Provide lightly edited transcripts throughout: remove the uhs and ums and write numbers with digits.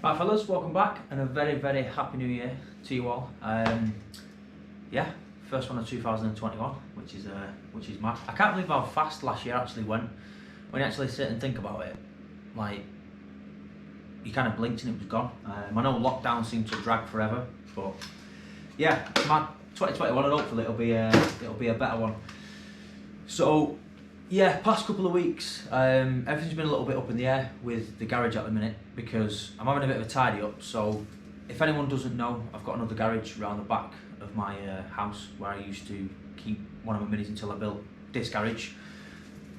Right fellas, welcome back and a very happy new year to you all. Yeah, first one of 2021, which is mad. I can't believe how fast last year actually went. When you actually sit and think about it, like, you kind of blinked and it was gone. I know lockdown seemed to drag forever, but yeah, it's mad. 2021, and hopefully it'll be a better one. So yeah, past couple of weeks, everything's been a little bit up in the air with the garage at the minute because I'm having a bit of a tidy up. So if anyone doesn't know, I've got another garage around the back of my house where I used to keep one of my minis until I built this garage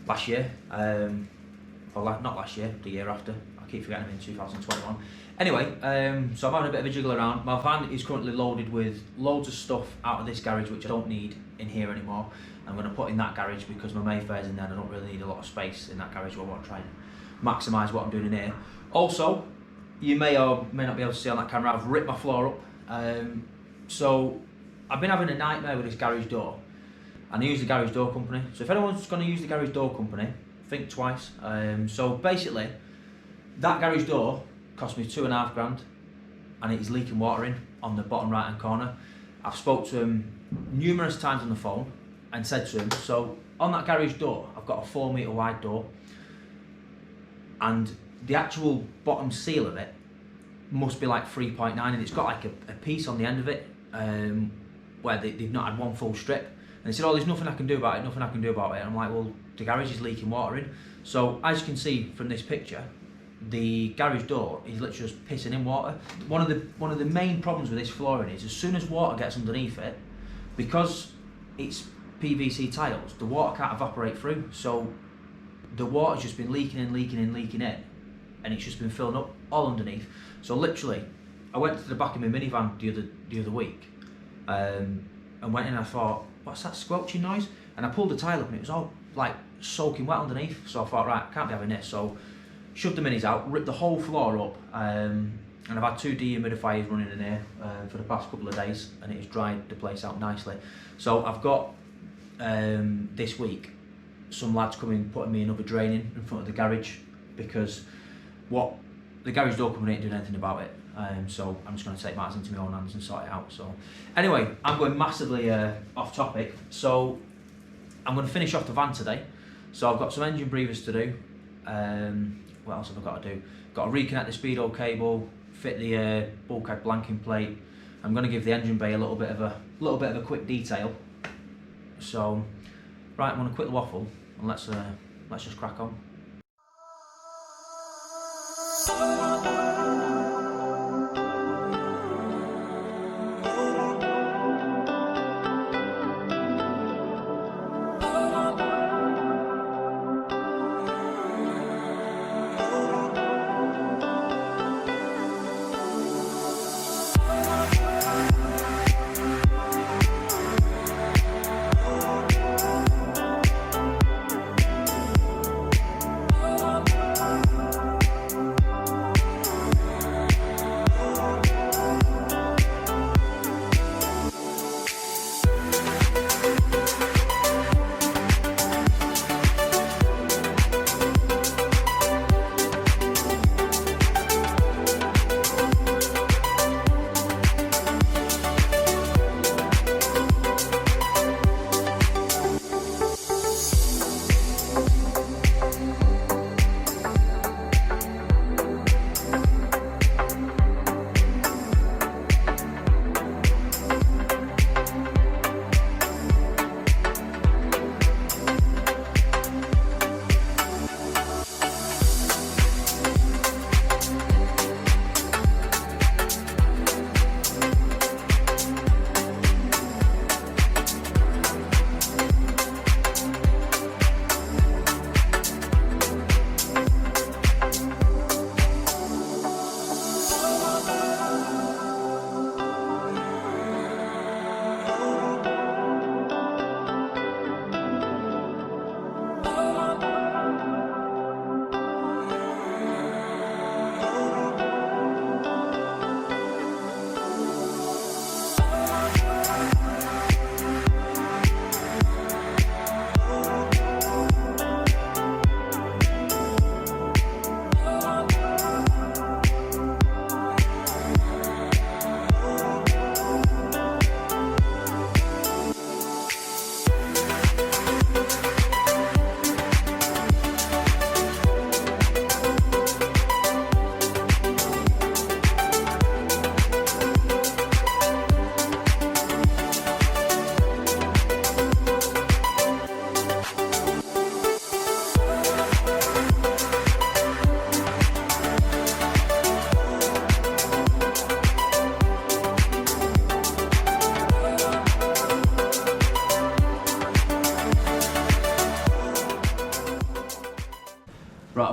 last year. Not last year, the year after. I keep forgetting I'm in 2021. Anyway, so I'm having a bit of a jiggle around. My van is currently loaded with loads of stuff out of this garage which I don't need in here anymore. I'm going to put in that garage because my Mayfair's in there and I don't really need a lot of space in that garage. I want to try and maximise what I'm doing in here. Also, you may or may not be able to see on that camera, I've ripped my floor up. So I've been having a nightmare with this garage door, and I use the garage door company. So if anyone's going to use the garage door company, think twice. So basically, that garage door cost me £2.5 grand, and it is leaking water in on the bottom right hand corner. I've spoke to him numerous times on the phone and said to him, so on that garage door, I've got a 4 metre wide door, and the actual bottom seal of it must be like 3.9, and it's got like a piece on the end of it where they've not had one full strip. And they said, oh, there's nothing I can do about it, nothing I can do about it. And I'm like, well, the garage is leaking water in. So as you can see from this picture, the garage door is literally just pissing in water. One of the main problems with this flooring is as soon as water gets underneath it, because it's PVC tiles, the water can't evaporate through. So the water's just been leaking in, and it's just been filling up all underneath. So literally, I went to the back of my minivan the other week, and went in and I thought, what's that squelching noise? And I pulled the tile up and it was all like soaking wet underneath. So I thought, right, I can't be having this. So shoved the minis out, ripped the whole floor up, and I've had 2 dehumidifiers running in here for the past couple of days, and it has dried the place out nicely. So I've got this week some lads coming putting me another drain in front of the garage, because the garage door company ain't doing anything about it. So I'm just going to take matters into my own hands and sort it out. So anyway, I'm going massively off topic. So I'm going to finish off the van today. So I've got some engine breathers to do. What else have I got to do? Got to reconnect the speedo cable, fit the bulkhead blanking plate. I'm going to give the engine bay a little bit of a quick detail. So right, I'm going to quit the waffle and let's just crack on.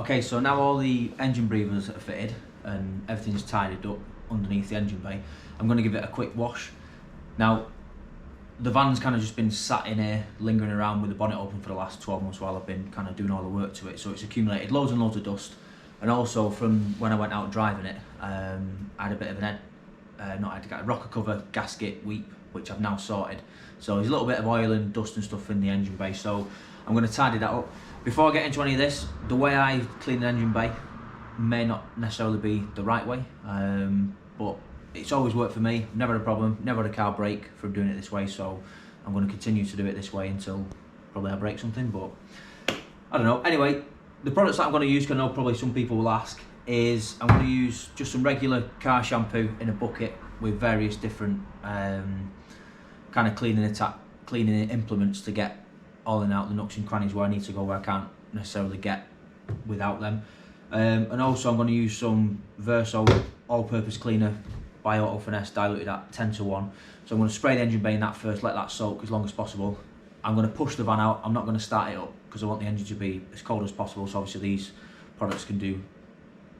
okay, so now all the engine breathers are fitted and everything's tidied up underneath the engine bay, I'm going to give it a quick wash. Now, the van's kind of just been sat in here, lingering around with the bonnet open for the last 12 months while I've been kind of doing all the work to it, so it's accumulated loads and loads of dust. And also from when I went out driving it, I had a bit of an I had to get a rocker cover, gasket, weep, which I've now sorted. So there's a little bit of oil and dust and stuff in the engine bay, so I'm going to tidy that up. Before I get into any of this, the way I clean the engine bay may not necessarily be the right way, but it's always worked for me, never had a problem, never had a car break from doing it this way, so I'm going to continue to do it this way until probably I break something, but I don't know. Anyway, the products that I'm going to use, because I know probably some people will ask, is I'm going to use just some regular car shampoo in a bucket with various different kind of cleaning implements to get all in out the nooks and crannies where I need to go, where I can't necessarily get without them. And also I'm going to use some Verso all-purpose cleaner by Auto Finesse, diluted at 10 to 1. So I'm going to spray the engine bay in that first, let that soak as long as possible. I'm going to push the van out. I'm not going to start it up because I want the engine to be as cold as possible, so obviously these products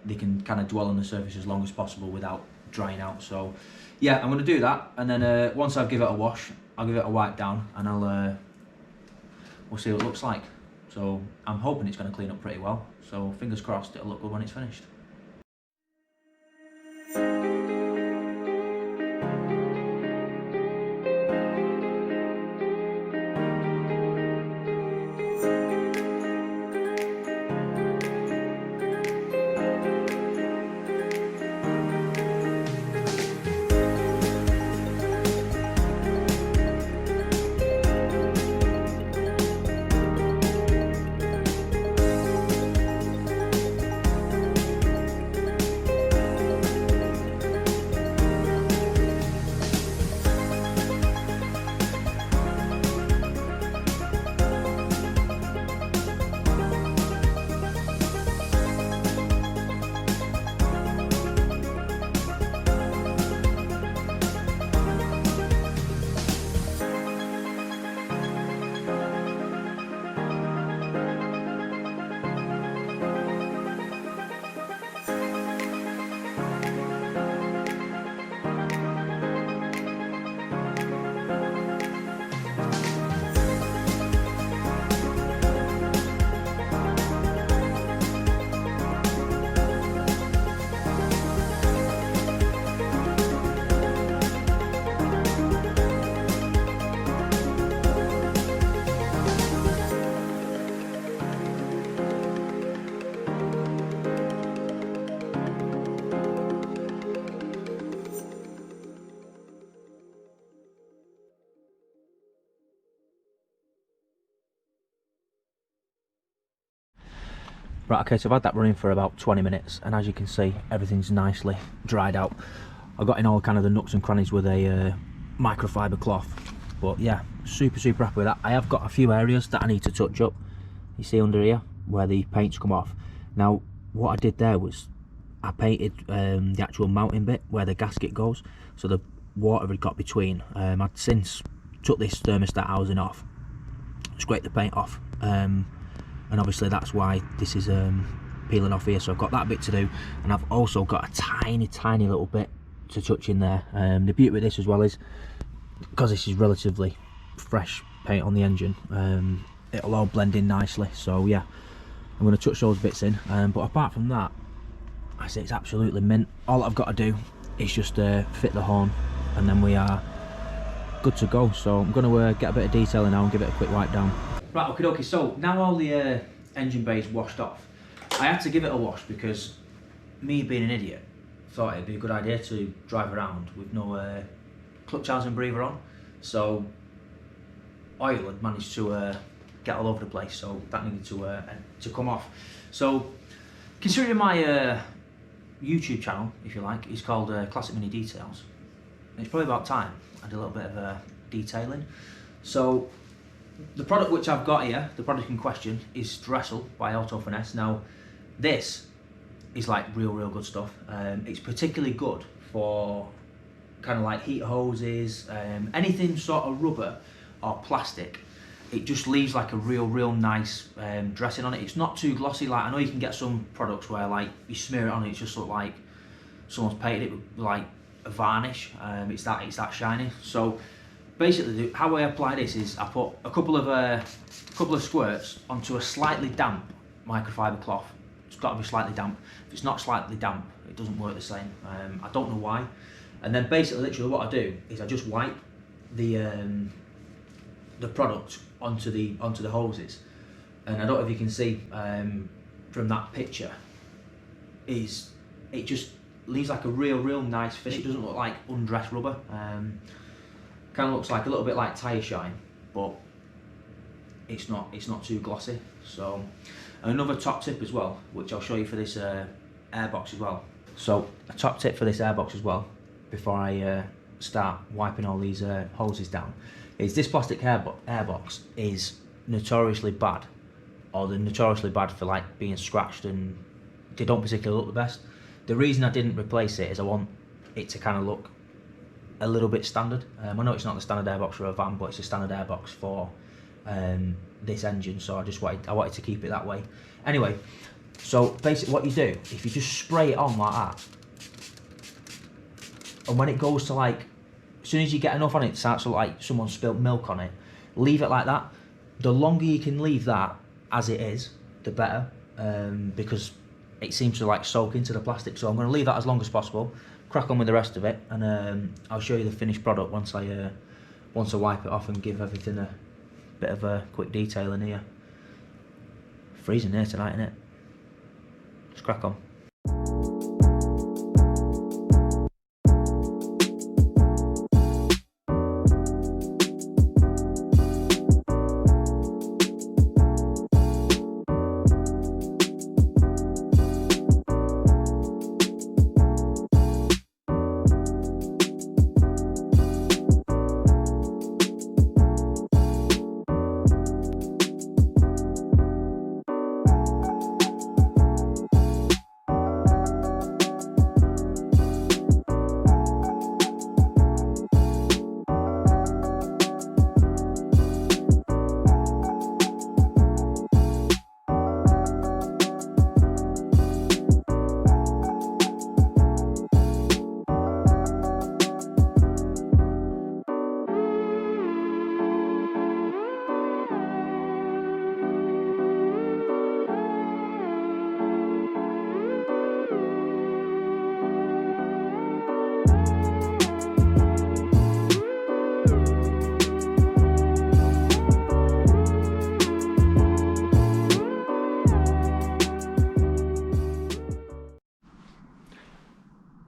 they can kind of dwell on the surface as long as possible without drying out. So yeah, I'm going to do that, and then once I give it a wash, I'll give it a wipe down, and we'll see what it looks like. So I'm hoping it's going to clean up pretty well, so fingers crossed it'll look good when it's finished. Right, okay, so I've had that running for about 20 minutes, and as you can see, everything's nicely dried out. I've got in all kind of the nooks and crannies with a microfiber cloth, but yeah, super happy with that. I have got a few areas that I need to touch up. You see under here where the paint's come off. Now, what I did there was I painted the actual mounting bit where the gasket goes, so the water had got between. I'd since took this thermostat housing off, scraped the paint off, and obviously that's why this is peeling off here, so I've got that bit to do, and I've also got a tiny little bit to touch in there. The beauty with this as well is, because this is relatively fresh paint on the engine, it'll all blend in nicely, so yeah, I'm going to touch those bits in, but apart from that, I say it's absolutely mint. All I've got to do is just fit the horn, and then we are good to go. So I'm going to get a bit of detailing now and give it a quick wipe down. Right, okay, so now all the engine bay is washed off, I had to give it a wash because me being an idiot thought it'd be a good idea to drive around with no clutch housing breather on, so oil had managed to get all over the place, so that needed to come off. So considering my YouTube channel, if you like, is called Classic Mini Details, it's probably about time I did a little bit of detailing. So the product which I've got here, the product in question, is Dressel by Auto Finesse. Now this is like real good stuff. It's particularly good for kind of like heat hoses, anything sort of rubber or plastic it just leaves like a real nice dressing on it. It's not too glossy. Like, I know you can get some products where like you smear it on, it just look like someone's painted it with like a varnish. It's that shiny. So basically, how I apply this is I put a couple of squirts onto a slightly damp microfiber cloth. It's got to be slightly damp. If it's not slightly damp, it doesn't work the same. I don't know why. And then basically, literally, what I do is I just wipe the product onto the hoses. And I don't know if you can see from that picture, it just leaves like a real nice finish. It doesn't look like undressed rubber. Kind of looks like a little bit like tyre shine, but it's not too glossy. So another top tip as well, which I'll show you for this airbox as well. So a top tip for this airbox as well, before I start wiping all these hoses down, is this plastic airbox is notoriously bad, or they're notoriously bad for like being scratched, and they don't particularly look the best. The reason I didn't replace it is I want it to kind of look a little bit standard. I know it's not the standard airbox for a van, but it's a standard airbox for this engine, so I wanted to keep it that way. Anyway, so basically what you do, if you just spray it on like that, and when it goes to like, as soon as you get enough on it, it starts to look like someone spilled milk on it, leave it like that. The longer you can leave that as it is, the better, because it seems to like soak into the plastic. So I'm going to leave that as long as possible, crack on with the rest of it, and I'll show you the finished product once I wipe it off and give everything a bit of a quick detail in here. Freezing here tonight, isn't it? Let's crack on.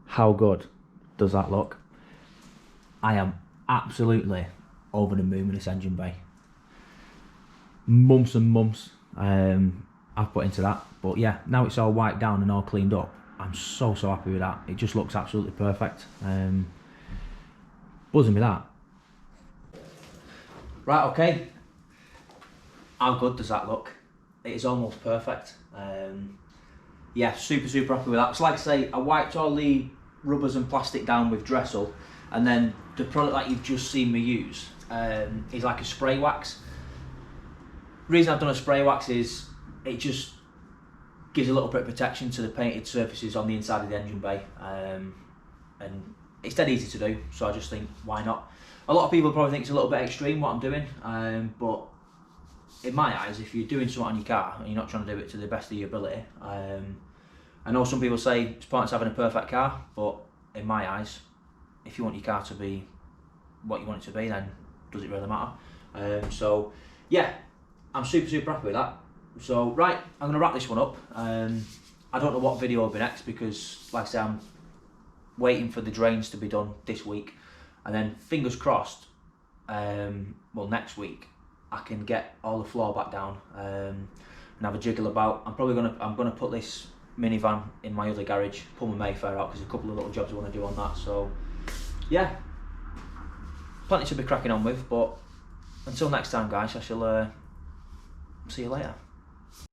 How good does that look? I am absolutely over the moon with this engine bay. Months and months I've put into that, but yeah, now it's all wiped down and all cleaned up. I'm so happy with that. It just looks absolutely perfect. Buzzing with that. Right, okay. How good does that look? It is almost perfect. Yeah, super happy with that. So like I say, I wiped all the rubbers and plastic down with Dressel, and then the product that you've just seen me use is like a spray wax. The reason I've done a spray wax is it just gives a little bit of protection to the painted surfaces on the inside of the engine bay, and it's dead easy to do, so I just think, why not? A lot of people probably think it's a little bit extreme what I'm doing, but in my eyes, if you're doing something on your car and you're not trying to do it to the best of your ability, I know some people say it's pointless having a perfect car, but in my eyes, if you want your car to be what you want it to be, then does it really matter? So yeah, I'm super happy with that. So right, I'm going to wrap this one up. I don't know what video will be next, because like I say, I'm waiting for the drains to be done this week, and then fingers crossed, well, next week I can get all the floor back down and have a jiggle about. I'm gonna put this minivan in my other garage, pull my Mayfair out, because a couple of little jobs I want to do on that. So yeah, plenty to be cracking on with, but until next time guys, I shall see you later.